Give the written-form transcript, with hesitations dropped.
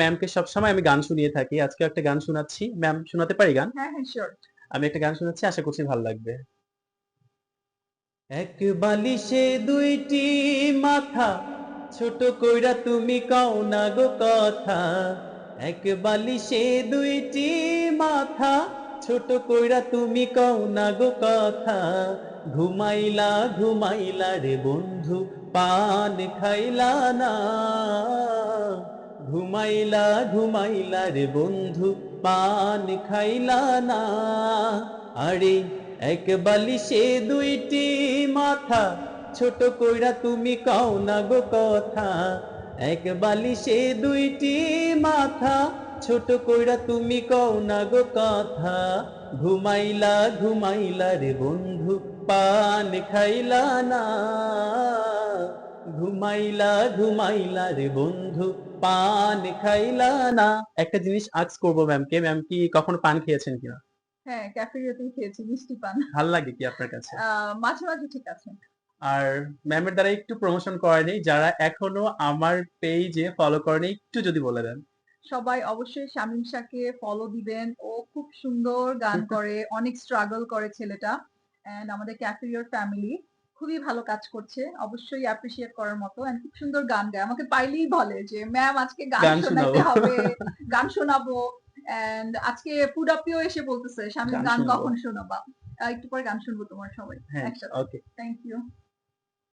ম্যামকে সবসময় আমি গান শুনিয়ে থাকি। আজকেও একটা গান শোনাচ্ছি। ম্যাম শোনাতে পারি গান? হ্যাঁ, হ্যাঁ, শিওর। আমি একটা গান শোনাচ্ছি, আশা করছি ভাল লাগবে। এক বালিশে ২ টি মাথা, ছোট কইরা তুমি কও না গো কথা। এক বালিশে ২ টি মাথা, ছোট কইরা তুমি কও না গো কথা। ঘুমাইলা ঘুমাইলা রে বন্ধু, পান খাইলা না। ঘুমাইলা ঘুমাইলা রে বন্ধু, পান খাইলা না। আরে এক বালিশে ২ টি মাথা, ছোট কইরা তুমি কও না গো কথা। এক বালিশে ২ টি মাথা, ছোট কইরা তুমি কও না গো কথা। ঘুমাইলা ঘুমাইলা রে বন্ধু, পান খাইলা না। ঘুমাইলা ঘুমাইলা রে বন্ধু, পান খাইলা না। একটা জিনিস আস্ক করবো ম্যামকে, ম্যাম কি কখনো পান খেয়েছেন কিনা? হ্যাঁ, ক্যাফেটেরিয়াতেই খেয়েছি মিষ্টি পান। ভাল লাগে কি আপনার কাছে? মাঝে, মাঝে ঠিক আছে। আর ম্যামের দ্বারা একটু প্রমোশন করেনি, যারা এখনো আমার পেজে ফলো করেনি একটু যদি বলে দেন। সবাই অবশ্যই শামীম শাহকে ফলো দিবেন। ও খুব সুন্দর গান করে, অনেক স্ট্রাগল করে ছেলেটা। অ্যান্ড আমাদের ক্যাফেরিয়ার ফ্যামিলি খুবই ভালো কাজ করছে। অবশ্যই অ্যাপ্রিশিয়েট করার মতো। অ্যান্ড খুব সুন্দর গান গায়। আমাকে পাইলেই বলে যে, "ম্যাম আজকে গান গান শোনাইতে শোনাবো। হবে, গান শোনাবো।" অ্যান্ড আজকে ফুড আপেও এসে বলতেছে, "শামীম গান গান শুনবো। কখন শোনাবা?" একটু পরে গান শুনবো তোমার সবাই হ্যাঁ, একসাথে। ওকে। Thank you.